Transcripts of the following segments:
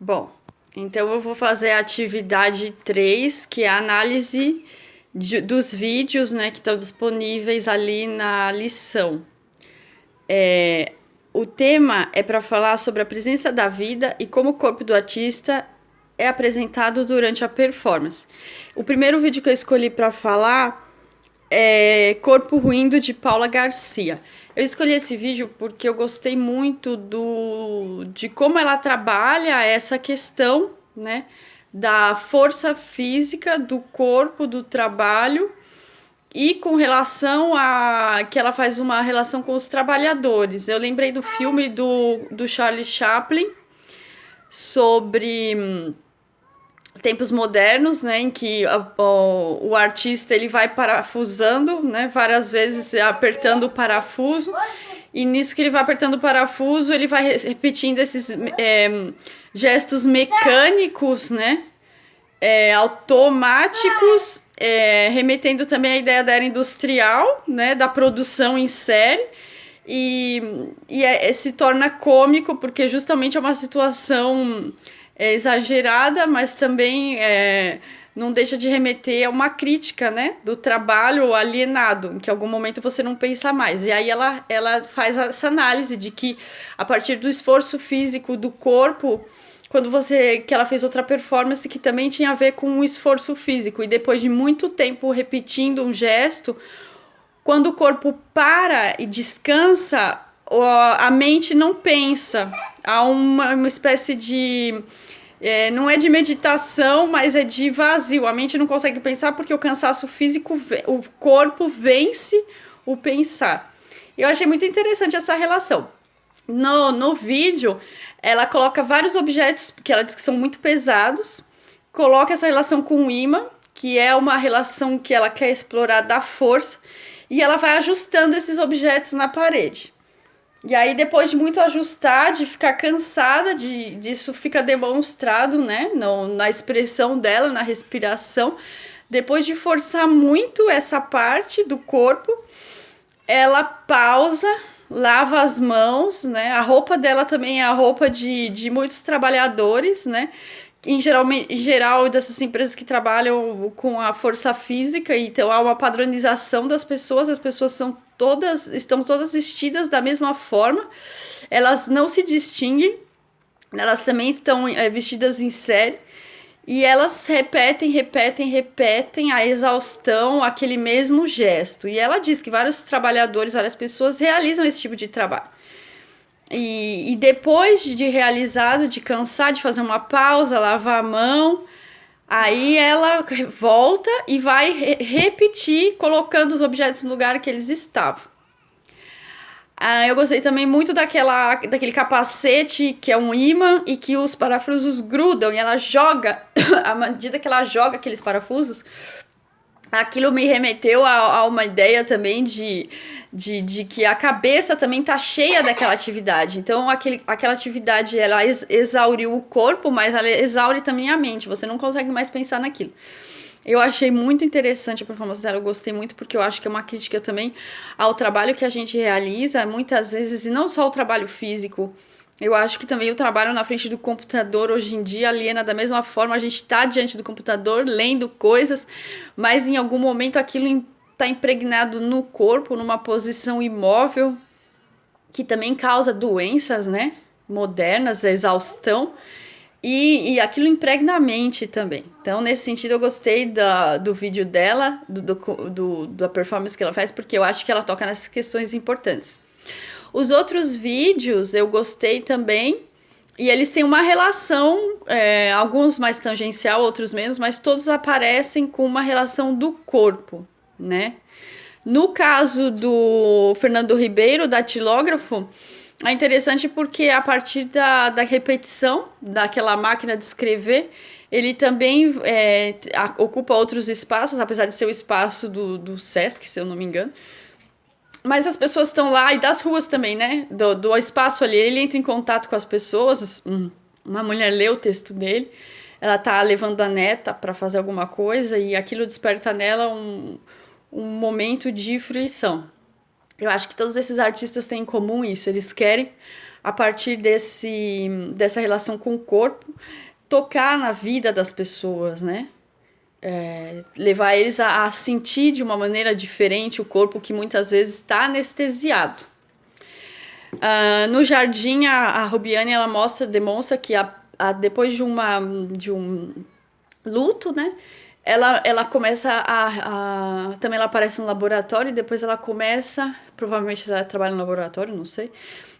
Bom, então eu vou fazer a atividade 3, que é a análise dos vídeos, né, que estão disponíveis ali na lição. O tema é para falar sobre a presença da vida e como o corpo do artista é apresentado durante a performance. O primeiro vídeo que eu escolhi para falar é Corpo Ruindo, de Paula Garcia. Eu escolhi esse vídeo porque eu gostei muito de como ela trabalha essa questão, né, da força física do corpo, do trabalho, e com relação a que ela faz uma relação com os trabalhadores. Eu lembrei do filme do Charlie Chaplin sobre tempos modernos, né, em que o artista ele vai parafusando, né, várias vezes apertando o parafuso, e nisso que ele vai apertando o parafuso, ele vai repetindo esses gestos mecânicos, né, automáticos, remetendo também à ideia da era industrial, né, da produção em série, se torna cômico porque justamente é uma situação exagerada, mas também não deixa de remeter a uma crítica, né, do trabalho alienado, em que em algum momento você não pensa mais. E aí ela faz essa análise de que a partir do esforço físico do corpo, que ela fez outra performance que também tinha a ver com um esforço físico, e depois de muito tempo repetindo um gesto, quando o corpo para e descansa, a mente não pensa. Há uma espécie de... não é de meditação, mas é de vazio. A mente não consegue pensar porque o cansaço físico, o corpo vence o pensar. Eu achei muito interessante essa relação. No vídeo, ela coloca vários objetos que ela diz que são muito pesados, coloca essa relação com o imã, que é uma relação que ela quer explorar da força, e ela vai ajustando esses objetos na parede. E aí, depois de muito ajustar, de ficar cansada, disso fica demonstrado, né, na expressão dela, na respiração. Depois de forçar muito essa parte do corpo, ela pausa, lava as mãos, né? A roupa dela também é a roupa de muitos trabalhadores, né? Em geral, dessas empresas que trabalham com a força física, então há uma padronização das pessoas, as pessoas estão todas vestidas da mesma forma, elas não se distinguem, elas também estão vestidas em série, e elas repetem a exaustão, aquele mesmo gesto. E ela diz que vários trabalhadores, várias pessoas realizam esse tipo de trabalho. E depois de realizado, de cansar, de fazer uma pausa, lavar a mão, aí ela volta e vai repetir, colocando os objetos no lugar que eles estavam. Eu gostei também muito daquele capacete que é um imã e que os parafusos grudam e ela joga, à medida que ela joga aqueles parafusos, aquilo me remeteu a uma ideia também de que a cabeça também tá cheia daquela atividade. Então, aquela atividade, ela exauriu o corpo, mas ela exaure também a mente. Você não consegue mais pensar naquilo. Eu achei muito interessante a performance dela, eu gostei muito, porque eu acho que é uma crítica também ao trabalho que a gente realiza, muitas vezes, e não só o trabalho físico. Eu acho que também o trabalho na frente do computador hoje em dia aliena da mesma forma. A gente está diante do computador, lendo coisas, mas em algum momento aquilo está impregnado no corpo, numa posição imóvel, que também causa doenças, né, modernas, exaustão. E aquilo impregna a mente também. Então, nesse sentido, eu gostei do vídeo dela, da performance que ela faz, porque eu acho que ela toca nessas questões importantes. Os outros vídeos eu gostei também, e eles têm uma relação, alguns mais tangencial, outros menos, mas todos aparecem com uma relação do corpo, né? No caso do Fernando Ribeiro, datilógrafo, é interessante porque a partir da repetição daquela máquina de escrever, ele também ocupa outros espaços, apesar de ser o espaço do Sesc, se eu não me engano. Mas as pessoas estão lá, e das ruas também, né? Do espaço ali, ele entra em contato com as pessoas. Uma mulher lê o texto dele, ela tá levando a neta para fazer alguma coisa, e aquilo desperta nela um momento de fruição. Eu acho que todos esses artistas têm em comum isso, eles querem a partir dessa relação com o corpo, tocar na vida das pessoas, né? Levar eles a sentir de uma maneira diferente o corpo que muitas vezes está anestesiado. No jardim, a Rubiane ela demonstra que depois de um luto, né? Ela começa também ela aparece no laboratório e depois ela começa, provavelmente ela trabalha no laboratório, não sei.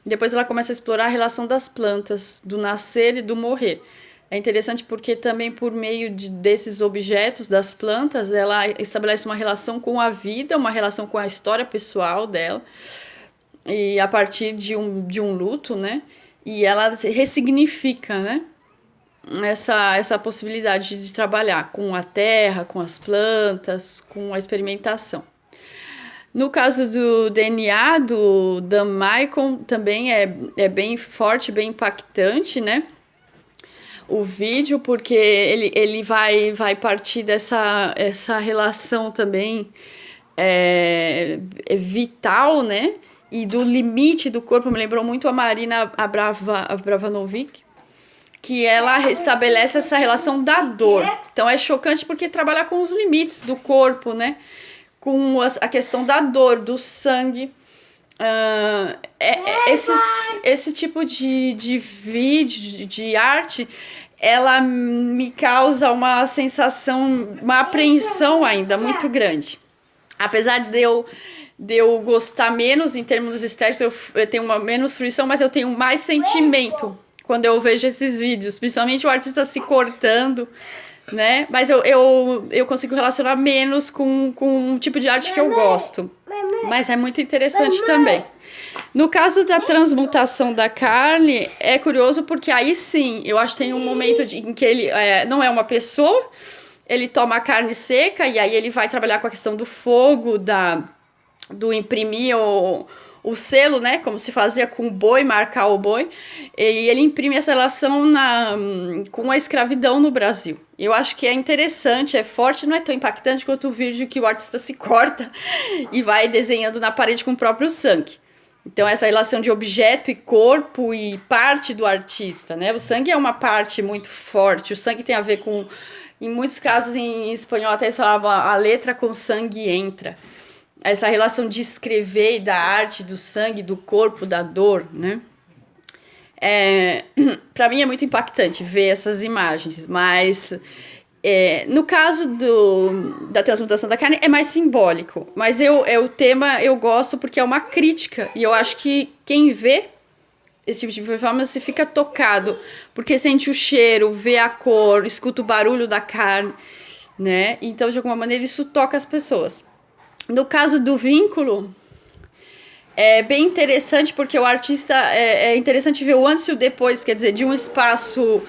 Depois ela começa a explorar a relação das plantas, do nascer e do morrer. É interessante porque também por meio desses objetos das plantas, ela estabelece uma relação com a vida, uma relação com a história pessoal dela, e a partir de um luto, né? E ela ressignifica, né? Essa possibilidade de trabalhar com a terra, com as plantas, com a experimentação. No caso do DNA do Dan Michael, também é bem forte, bem impactante, né? O vídeo, porque ele vai partir essa relação também vital, né? E do limite do corpo. Me lembrou muito a Marina Abravankovic, que ela estabelece essa relação da dor. Então é chocante porque trabalha com os limites do corpo, né? Com a questão da dor, do sangue. Esse tipo de vídeo, de arte, ela me causa uma sensação, uma apreensão ainda muito grande. Apesar de eu gostar menos em termos estéticos, eu tenho menos fruição, mas eu tenho mais sentimento quando eu vejo esses vídeos, principalmente o artista se cortando, né? Mas eu consigo relacionar menos com um tipo de arte que eu gosto. Mas é muito interessante também. No caso da transmutação da carne, é curioso porque aí sim, eu acho que tem um momento em que ele não é uma pessoa, ele toma a carne seca e aí ele vai trabalhar com a questão do fogo, do imprimir o selo, né, como se fazia com o boi, marcar o boi, e ele imprime essa relação com a escravidão no Brasil. Eu acho que é interessante, é forte, não é tão impactante quanto o vídeo que o artista se corta e vai desenhando na parede com o próprio sangue. Então, essa relação de objeto e corpo e parte do artista, né? O sangue é uma parte muito forte, o sangue tem a ver com, em muitos casos em espanhol até se falava a letra com sangue entra. Essa relação de escrever e da arte, do sangue, do corpo, da dor, né? Para mim é muito impactante ver essas imagens, mas no caso da transmutação da carne é mais simbólico, mas o tema eu gosto porque é uma crítica e eu acho que quem vê esse tipo de performance fica tocado, porque sente o cheiro, vê a cor, escuta o barulho da carne, né? Então, de alguma maneira, isso toca as pessoas. No caso do vínculo, é bem interessante porque o artista, é interessante ver o antes e o depois, quer dizer, de um espaço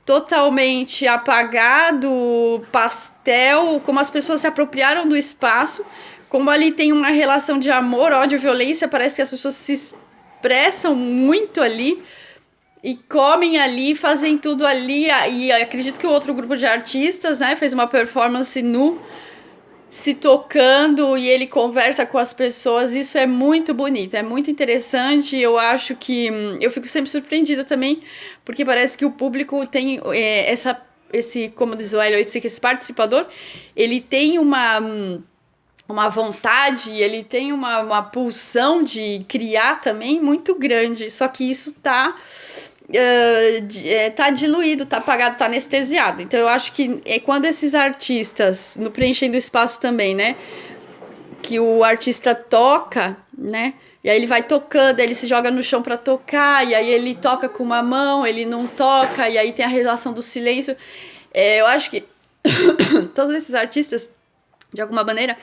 totalmente apagado, pastel, como as pessoas se apropriaram do espaço, como ali tem uma relação de amor, ódio, violência, parece que as pessoas se expressam muito ali e comem ali, fazem tudo ali, e acredito que o outro grupo de artistas, né, fez uma performance se tocando e ele conversa com as pessoas, isso é muito bonito, é muito interessante. Eu acho que eu fico sempre surpreendida também, porque parece que o público tem esse, como diz o Hélio, esse participador, ele tem uma vontade, ele tem uma pulsão de criar também muito grande, só que isso tá diluído, tá apagado, tá anestesiado. Então eu acho que quando esses artistas, no preenchendo o espaço também, né, que o artista toca, né, e aí ele vai tocando, ele se joga no chão para tocar, e aí ele toca com uma mão, ele não toca, e aí tem a relação do silêncio. Eu acho que todos esses artistas, de alguma maneira,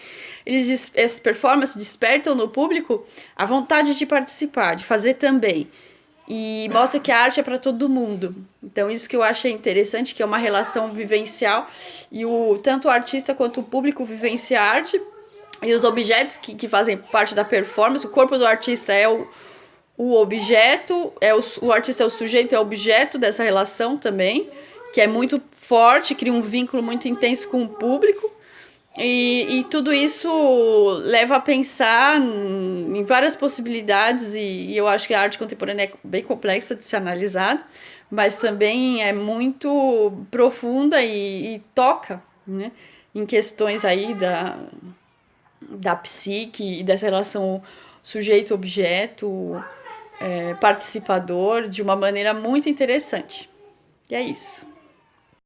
essas performances despertam no público a vontade de participar, de fazer também. E mostra que a arte é para todo mundo. Então, isso que eu achei interessante, que é uma relação vivencial. E tanto o artista quanto o público vivencia a arte. E os objetos que fazem parte da performance. O corpo do artista é o objeto. O artista é o sujeito, é o objeto dessa relação também. Que é muito forte, cria um vínculo muito intenso com o público. E tudo isso leva a pensar em várias possibilidades, e eu acho que a arte contemporânea é bem complexa de ser analisada, mas também é muito profunda e toca, né, em questões aí da psique e dessa relação sujeito-objeto, participador, de uma maneira muito interessante. E é isso.